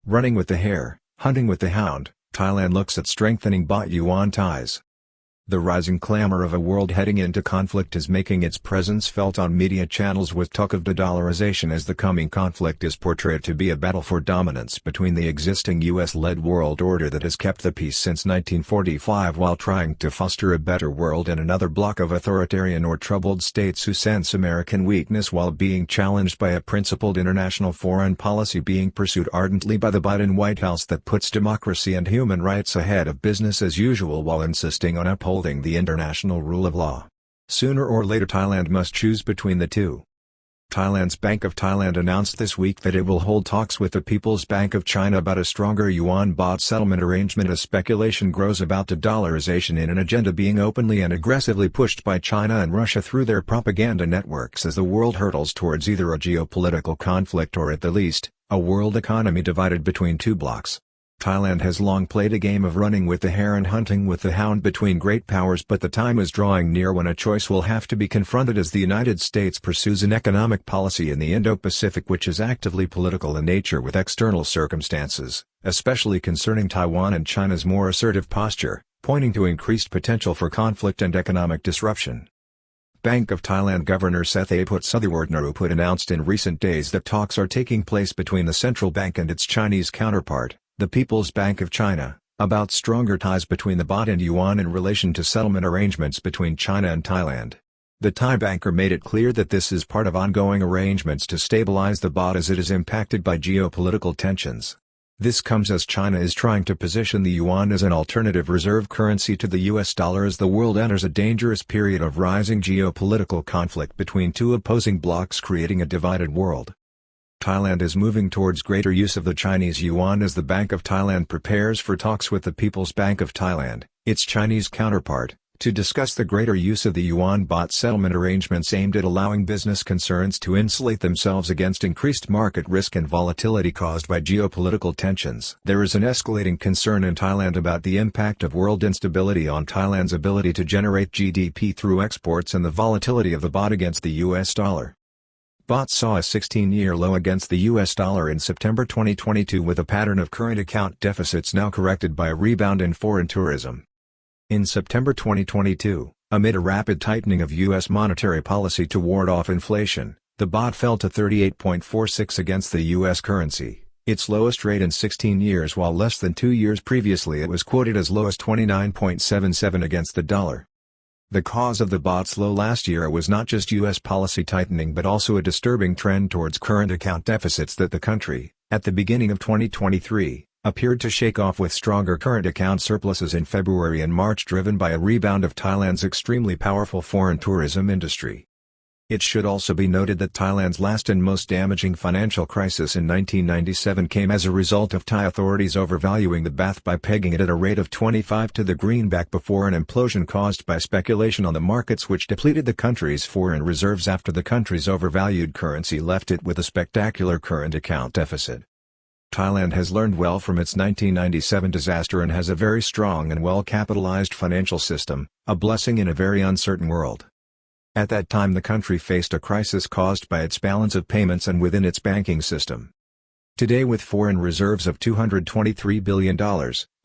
Running with the hare, hunting with the hound, Thailand looks at strengthening Baht Yuan ties. The rising clamor of a world heading into conflict is making its presence felt on media channels with talk of de-dollarisation as the coming conflict is portrayed to be a battle for dominance between the existing US-led world order that has kept the peace since 1945 while trying to foster a better world and another bloc of authoritarian or troubled states who sense American weakness while being challenged by a principled international foreign policy being pursued ardently by the Biden White House that puts democracy and human rights ahead of business as usual while insisting on upholding the international rule of law. Sooner or later Thailand must choose between the two. Thailand's Bank of Thailand announced this week that it will hold talks with the People's Bank of China about a stronger yuan-baht settlement arrangement as speculation grows about de-dollarisation in an agenda being openly and aggressively pushed by China and Russia through their propaganda networks as the world hurtles towards either a geopolitical conflict or at the least, a world economy divided between two blocs. Thailand has long played a game of running with the hare and hunting with the hound between great powers, but the time is drawing near when a choice will have to be confronted as the United States pursues an economic policy in the Indo-Pacific which is actively political in nature with external circumstances, especially concerning Taiwan and China's more assertive posture, pointing to increased potential for conflict and economic disruption. Bank of Thailand Governor Sethaput Suthiwartnaruput announced in recent days that talks are taking place between the central bank and its Chinese counterpart, the People's Bank of China, about stronger ties between the baht and yuan in relation to settlement arrangements between China and Thailand. The Thai banker made it clear that this is part of ongoing arrangements to stabilize the baht as it is impacted by geopolitical tensions. This comes as China is trying to position the yuan as an alternative reserve currency to the US dollar as the world enters a dangerous period of rising geopolitical conflict between two opposing blocs creating a divided world. Thailand is moving towards greater use of the Chinese yuan as the Bank of Thailand prepares for talks with the People's Bank of Thailand, its Chinese counterpart, to discuss the greater use of the yuan-baht settlement arrangements aimed at allowing business concerns to insulate themselves against increased market risk and volatility caused by geopolitical tensions. There is an escalating concern in Thailand about the impact of world instability on Thailand's ability to generate GDP through exports and the volatility of the baht against the US dollar. Baht saw a 16-year low against the US dollar in September 2022 with a pattern of current account deficits now corrected by a rebound in foreign tourism. In September 2022, amid a rapid tightening of US monetary policy to ward off inflation, the baht fell to 38.46 against the US currency, its lowest rate in 16 years while less than 2 years previously it was quoted as low as 29.77 against the dollar. The cause of the baht's low last year was not just U.S. policy tightening but also a disturbing trend towards current account deficits that the country, at the beginning of 2023, appeared to shake off with stronger current account surpluses in February and March driven by a rebound of Thailand's extremely powerful foreign tourism industry. It should also be noted that Thailand's last and most damaging financial crisis in 1997 came as a result of Thai authorities overvaluing the baht by pegging it at a rate of 25 to the greenback before an implosion caused by speculation on the markets which depleted the country's foreign reserves after the country's overvalued currency left it with a spectacular current account deficit. Thailand has learned well from its 1997 disaster and has a very strong and well-capitalized financial system, a blessing in a very uncertain world. At that time the country faced a crisis caused by its balance of payments and within its banking system. Today with foreign reserves of $223 billion,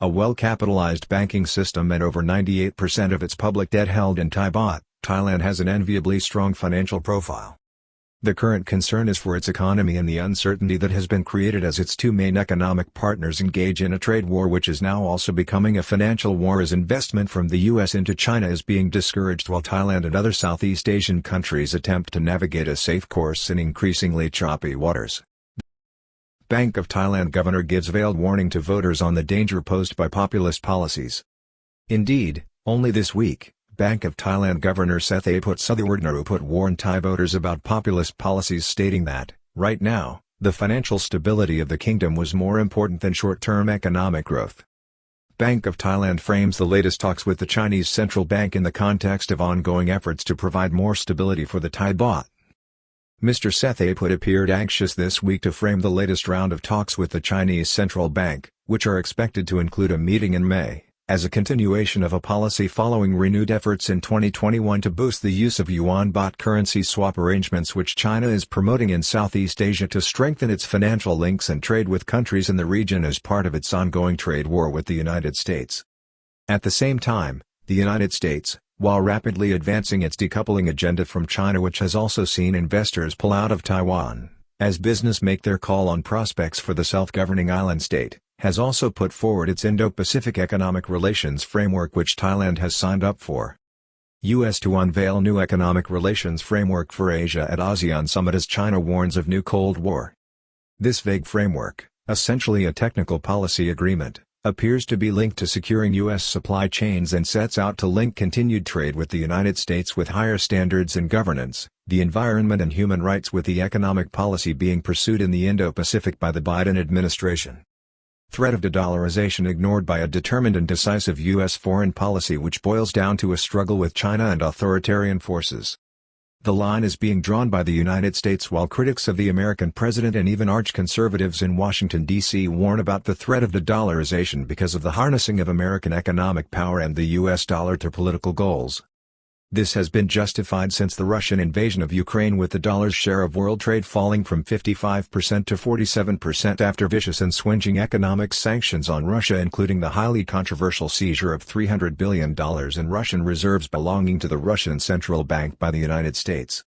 a well-capitalized banking system and over 98% of its public debt held in Thai baht, Thailand has an enviably strong financial profile. The current concern is for its economy and the uncertainty that has been created as its two main economic partners engage in a trade war which is now also becoming a financial war as investment from the US into China is being discouraged while Thailand and other Southeast Asian countries attempt to navigate a safe course in increasingly choppy waters. Bank of Thailand governor gives veiled warning to voters on the danger posed by populist policies. Indeed, only this week, Bank of Thailand Governor Sethaput Suthiwartnaruput warned Thai voters about populist policies stating that, right now, the financial stability of the kingdom was more important than short-term economic growth. Bank of Thailand frames the latest talks with the Chinese central bank in the context of ongoing efforts to provide more stability for the Thai baht. Mr. Sethaput appeared anxious this week to frame the latest round of talks with the Chinese central bank, which are expected to include a meeting in May, as a continuation of a policy following renewed efforts in 2021 to boost the use of yuan-baht currency swap arrangements which China is promoting in Southeast Asia to strengthen its financial links and trade with countries in the region as part of its ongoing trade war with the United States. At the same time, the United States, while rapidly advancing its decoupling agenda from China, which has also seen investors pull out of Taiwan, as business make their call on prospects for the self-governing island state, has also put forward its Indo-Pacific Economic Relations Framework which Thailand has signed up for. U.S. to unveil new economic relations framework for Asia at ASEAN Summit as China warns of new Cold War. This vague framework, essentially a technical policy agreement, appears to be linked to securing U.S. supply chains and sets out to link continued trade with the United States with higher standards in governance, the environment and human rights with the economic policy being pursued in the Indo-Pacific by the Biden administration. Threat of de-dollarisation ignored by a determined and decisive U.S. foreign policy which boils down to a struggle with China and authoritarian forces. The line is being drawn by the United States while critics of the American president and even arch-conservatives in Washington, D.C. warn about the threat of de-dollarization because of the harnessing of American economic power and the U.S. dollar to political goals. This has been justified since the Russian invasion of Ukraine with the dollar's share of world trade falling from 55% to 47% after vicious and swinging economic sanctions on Russia, including the highly controversial seizure of $300 billion in Russian reserves belonging to the Russian Central Bank by the United States.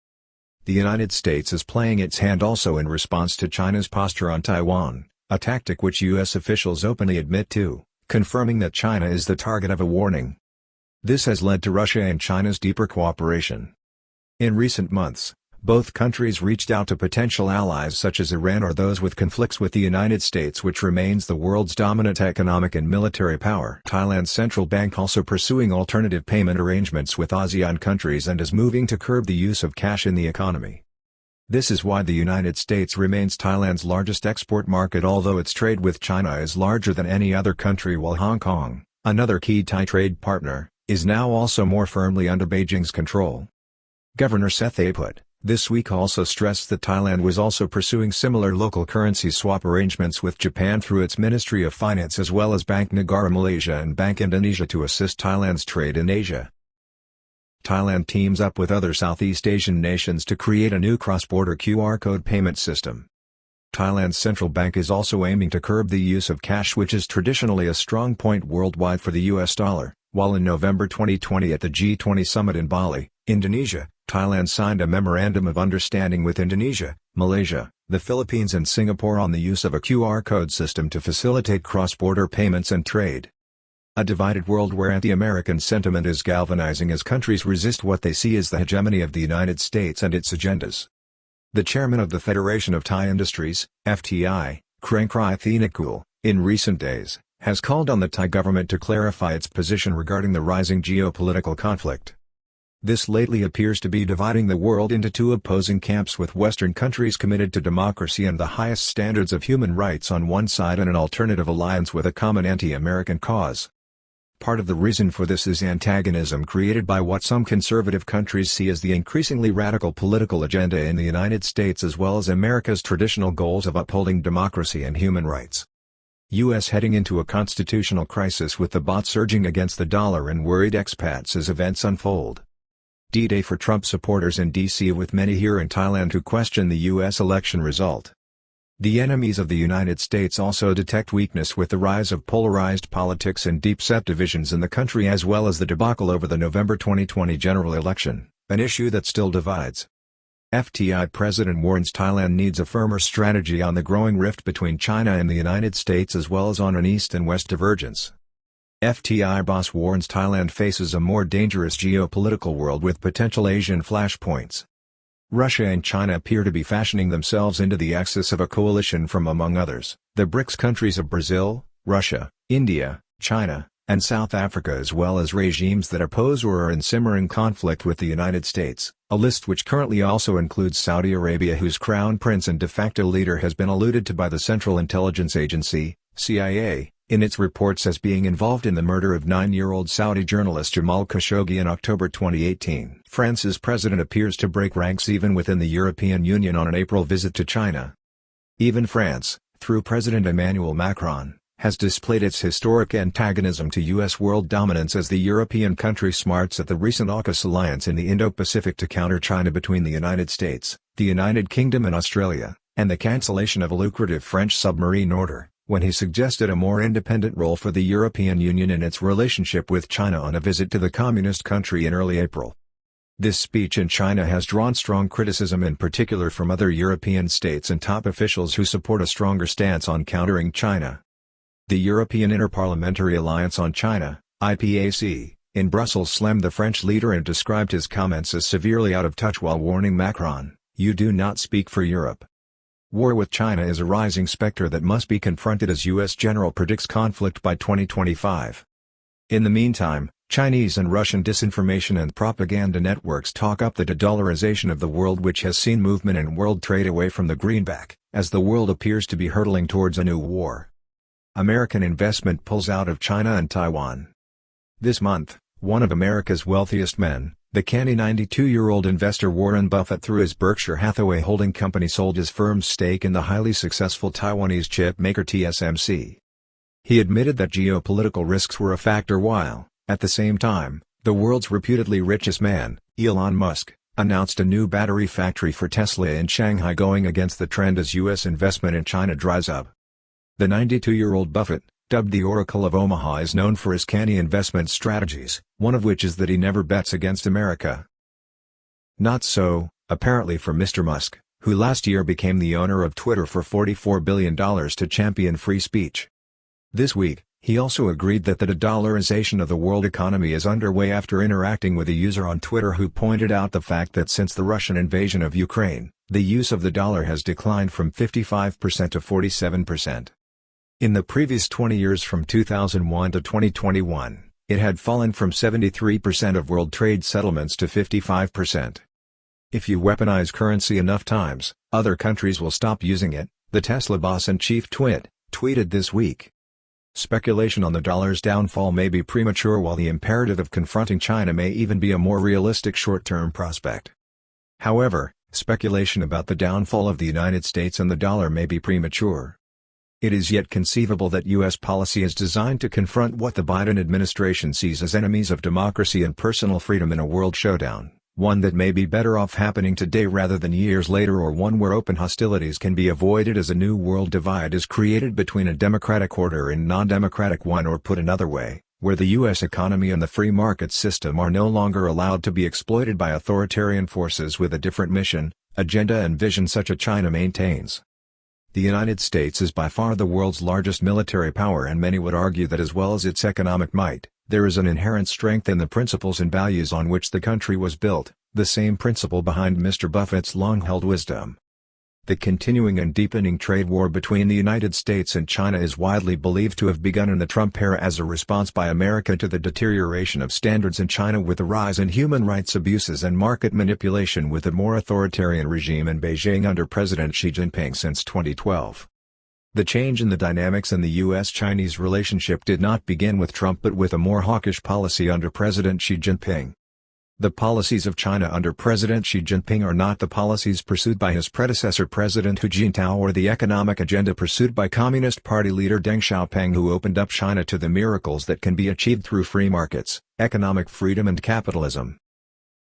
The United States is playing its hand also in response to China's posture on Taiwan, a tactic which U.S. officials openly admit to, confirming that China is the target of a warning. This has led to Russia and China's deeper cooperation. In recent months, both countries reached out to potential allies such as Iran or those with conflicts with the United States, which remains the world's dominant economic and military power. Thailand's central bank also pursuing alternative payment arrangements with ASEAN countries and is moving to curb the use of cash in the economy. This is why the United States remains Thailand's largest export market, although its trade with China is larger than any other country, while Hong Kong, another key Thai trade partner, is now also more firmly under Beijing's control. Governor Seth Aput, this week also stressed that Thailand was also pursuing similar local currency swap arrangements with Japan through its Ministry of Finance as well as Bank Negara Malaysia and Bank Indonesia to assist Thailand's trade in Asia. Thailand teams up with other Southeast Asian nations to create a new cross-border QR code payment system. Thailand's central bank is also aiming to curb the use of cash, which is traditionally a strong point worldwide for the US dollar. While in November 2020 at the G20 summit in Bali, Indonesia, Thailand signed a memorandum of understanding with Indonesia, Malaysia, the Philippines and Singapore on the use of a QR code system to facilitate cross-border payments and trade. A divided world where anti-American sentiment is galvanizing as countries resist what they see as the hegemony of the United States and its agendas. The chairman of the Federation of Thai Industries, FTI, Krangkrai Thinakul, in recent days, has called on the Thai government to clarify its position regarding the rising geopolitical conflict. This lately appears to be dividing the world into two opposing camps, with Western countries committed to democracy and the highest standards of human rights on one side and an alternative alliance with a common anti-American cause. Part of the reason for this is antagonism created by what some conservative countries see as the increasingly radical political agenda in the United States as well as America's traditional goals of upholding democracy and human rights. U.S. heading into a constitutional crisis with the baht surging against the dollar and worried expats as events unfold. D-Day for Trump supporters in D.C. with many here in Thailand who question the U.S. election result. The enemies of the United States also detect weakness with the rise of polarized politics and deep-set divisions in the country as well as the debacle over the November 2020 general election, an issue that still divides. FTI president warns Thailand needs a firmer strategy on the growing rift between China and the United States as well as on an east and west divergence. FTI boss warns Thailand faces a more dangerous geopolitical world with potential Asian flashpoints. Russia and China appear to be fashioning themselves into the axis of a coalition from, among others, the BRICS countries of Brazil, Russia, India, China, and South Africa, as well as regimes that oppose or are in simmering conflict with the United States, a list which currently also includes Saudi Arabia, whose crown prince and de facto leader has been alluded to by the Central Intelligence Agency, CIA, in its reports as being involved in the murder of 9-year-old Saudi journalist Jamal Khashoggi in October 2018. France's president appears to break ranks even within the European Union on an April visit to China. Even France, through President Emmanuel Macron, has displayed its historic antagonism to U.S. world dominance as the European country smarts at the recent AUKUS alliance in the Indo-Pacific to counter China between the United States, the United Kingdom and Australia, and the cancellation of a lucrative French submarine order, when he suggested a more independent role for the European Union in its relationship with China on a visit to the communist country in early April. This speech in China has drawn strong criticism in particular from other European states and top officials who support a stronger stance on countering China. The European Interparliamentary Alliance on China, IPAC, in Brussels slammed the French leader and described his comments as severely out of touch while warning Macron, "You do not speak for Europe." War with China is a rising specter that must be confronted as U.S. general predicts conflict by 2025. In the meantime, Chinese and Russian disinformation and propaganda networks talk up the de-dollarisation of the world, which has seen movement in world trade away from the greenback, as the world appears to be hurtling towards a new war. American investment pulls out of China and Taiwan. This month, one of America's wealthiest men, the canny 92-year-old investor Warren Buffett through his Berkshire Hathaway holding company sold his firm's stake in the highly successful Taiwanese chip maker TSMC. He admitted that geopolitical risks were a factor while, at the same time, the world's reputedly richest man, Elon Musk, announced a new battery factory for Tesla in Shanghai, going against the trend as U.S. investment in China dries up. The 92-year-old Buffett, dubbed the Oracle of Omaha, is known for his canny investment strategies, one of which is that he never bets against America. Not so, apparently, for Mr. Musk, who last year became the owner of Twitter for $44 billion to champion free speech. This week, he also agreed that the de-dollarisation of the world economy is underway after interacting with a user on Twitter who pointed out the fact that since the Russian invasion of Ukraine, the use of the dollar has declined from 55% to 47%. In the previous 20 years from 2001 to 2021, it had fallen from 73% of world trade settlements to 55%. If you weaponize currency enough times, other countries will stop using it, the Tesla boss and chief tweeted this week. Speculation on the dollar's downfall may be premature, while the imperative of confronting China may even be a more realistic short-term prospect. However, speculation about the downfall of the United States and the dollar may be premature. It is yet conceivable that U.S. policy is designed to confront what the Biden administration sees as enemies of democracy and personal freedom in a world showdown, one that may be better off happening today rather than years later, or one where open hostilities can be avoided as a new world divide is created between a democratic order and non-democratic one, or put another way, where the U.S. economy and the free market system are no longer allowed to be exploited by authoritarian forces with a different mission, agenda and vision such as China maintains. The United States is by far the world's largest military power, and many would argue that as well as its economic might, there is an inherent strength in the principles and values on which the country was built, the same principle behind Mr. Buffett's long-held wisdom. The continuing and deepening trade war between the United States and China is widely believed to have begun in the Trump era as a response by America to the deterioration of standards in China, with the rise in human rights abuses and market manipulation with a more authoritarian regime in Beijing under President Xi Jinping since 2012. The change in the dynamics in the U.S.-Chinese relationship did not begin with Trump but with a more hawkish policy under President Xi Jinping. The policies of China under President Xi Jinping are not the policies pursued by his predecessor President Hu Jintao or the economic agenda pursued by Communist Party leader Deng Xiaoping, who opened up China to the miracles that can be achieved through free markets, economic freedom and capitalism.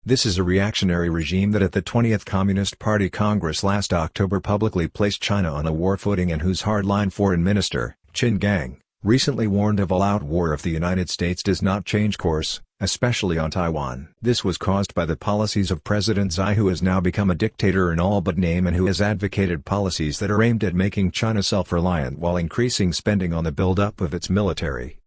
This is a reactionary regime that at the 20th Communist Party Congress last October publicly placed China on a war footing, and whose hardline foreign minister, Qin Gang, recently warned of all-out war if the United States does not change course, especially on Taiwan. This was caused by the policies of President Xi, who has now become a dictator in all but name and who has advocated policies that are aimed at making China self-reliant while increasing spending on the build-up of its military.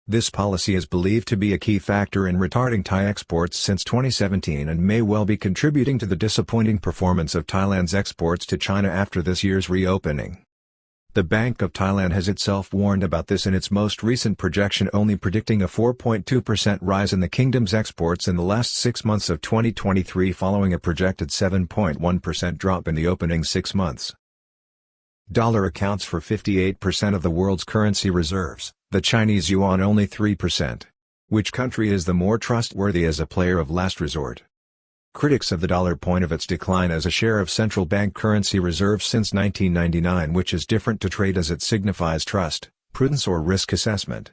This policy is believed to be a key factor in retarding Thai exports since 2017 and may well be contributing to the disappointing performance of Thailand's exports to China after this year's reopening. The Bank of Thailand has itself warned about this in its most recent projection, only predicting a 4.2% rise in the kingdom's exports in the last 6 months of 2023 following a projected 7.1% drop in the opening 6 months. Dollar accounts for 58% of the world's currency reserves, the Chinese yuan only 3%. Which country is the more trustworthy as a player of last resort? Critics of the dollar point of its decline as a share of central bank currency reserves since 1999, which is different to trade as it signifies trust, Prudence or risk assessment.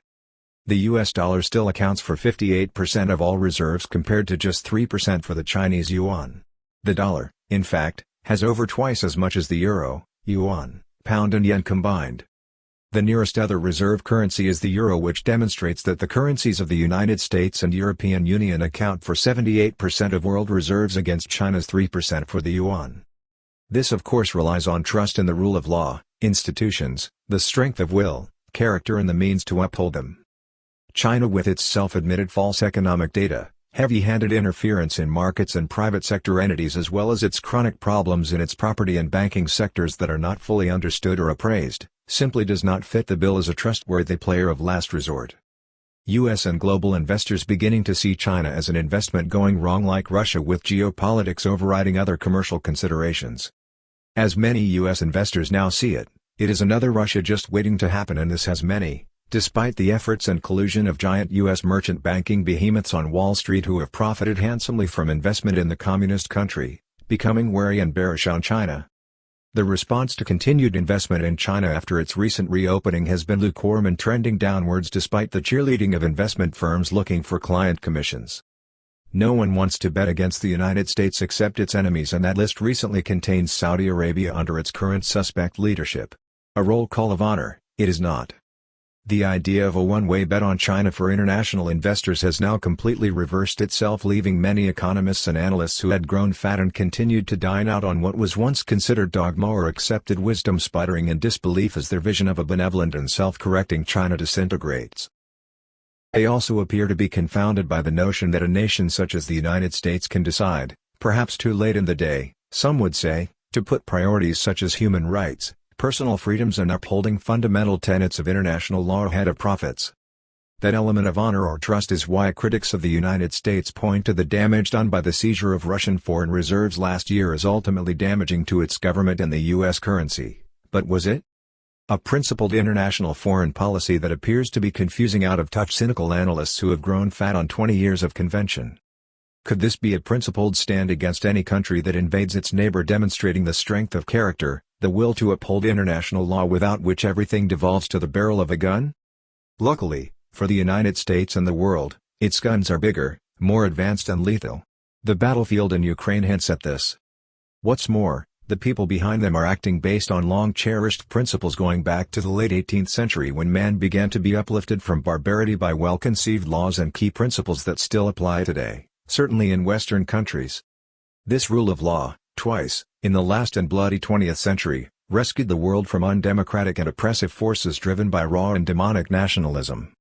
The US dollar still accounts for 58% of all reserves compared to just 3% for the Chinese yuan. The dollar, in fact, has over twice as much as the euro, yuan, pound and yen combined. The nearest other reserve currency is the euro, which demonstrates that the currencies of the United States and European Union account for 78% of world reserves against China's 3% for the yuan. This of course relies on trust in the rule of law, institutions, the strength of will, character and the means to uphold them. China, with its self-admitted false economic data, heavy-handed interference in markets and private sector entities, as well as its chronic problems in its property and banking sectors that are not fully understood or appraised, simply does not fit the bill as a trustworthy player of last resort. U.S. and global investors beginning to see China as an investment going wrong, like Russia, with geopolitics overriding other commercial considerations. As many U.S. investors now see it, it is another Russia just waiting to happen, and this has many, despite the efforts and collusion of giant U.S. merchant banking behemoths on Wall Street who have profited handsomely from investment in the communist country, becoming wary and bearish on China. The response to continued investment in China after its recent reopening has been lukewarm and trending downwards, despite the cheerleading of investment firms looking for client commissions. No one wants to bet against the United States except its enemies, and that list recently contains Saudi Arabia under its current suspect leadership. A roll call of honor, it is not. The idea of a one-way bet on China for international investors has now completely reversed itself, leaving many economists and analysts who had grown fat and continued to dine out on what was once considered dogma or accepted wisdom sputtering in disbelief as their vision of a benevolent and self-correcting China disintegrates. They also appear to be confounded by the notion that a nation such as the United States can decide, perhaps too late in the day, some would say, to put priorities such as human rights, personal freedoms and upholding fundamental tenets of international law ahead of profits. That element of honor or trust is why critics of the United States point to the damage done by the seizure of Russian foreign reserves last year as ultimately damaging to its government and the U.S. currency. But was it? A principled international foreign policy that appears to be confusing out of touch cynical analysts who have grown fat on 20 years of convention. Could this be a principled stand against any country that invades its neighbor, demonstrating the strength of character, the will to uphold international law without which everything devolves to the barrel of a gun? Luckily, for the United States and the world, its guns are bigger, more advanced and lethal. The battlefield in Ukraine hints at this. What's more, the people behind them are acting based on long-cherished principles going back to the late 18th century, when man began to be uplifted from barbarity by well-conceived laws and key principles that still apply today, certainly in Western countries. This rule of law, twice, in the last and bloody 20th century, rescued the world from undemocratic and oppressive forces driven by raw and demonic nationalism.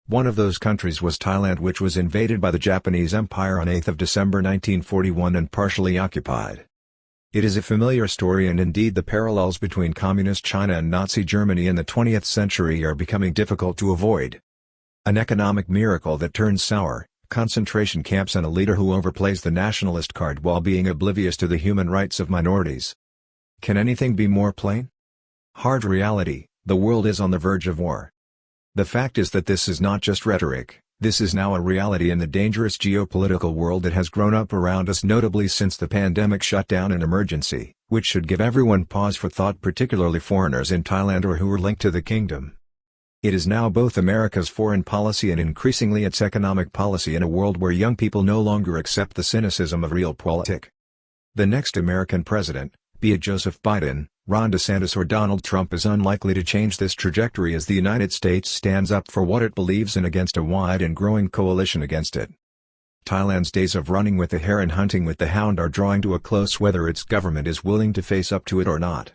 One of those countries was Thailand, which was invaded by the Japanese Empire on 8 December 1941 and partially occupied. It is a familiar story, and indeed the parallels between Communist China and Nazi Germany in the 20th century are becoming difficult to avoid. An economic miracle that turns sour, concentration camps and a leader who overplays the nationalist card while being oblivious to the human rights of minorities. Can anything be more plain? Hard reality, the world is on the verge of war. The fact is that this is not just rhetoric, this is now a reality in the dangerous geopolitical world that has grown up around us, notably since the pandemic shutdown and emergency, which should give everyone pause for thought, particularly foreigners in Thailand or who are linked to the kingdom. It is now both America's foreign policy and increasingly its economic policy in a world where young people no longer accept the cynicism of realpolitik. The next American president, be it Joseph Biden, Ron DeSantis or Donald Trump, is unlikely to change this trajectory as the United States stands up for what it believes in against a wide and growing coalition against it. Thailand's days of running with the hare and hunting with the hound are drawing to a close, whether its government is willing to face up to it or not.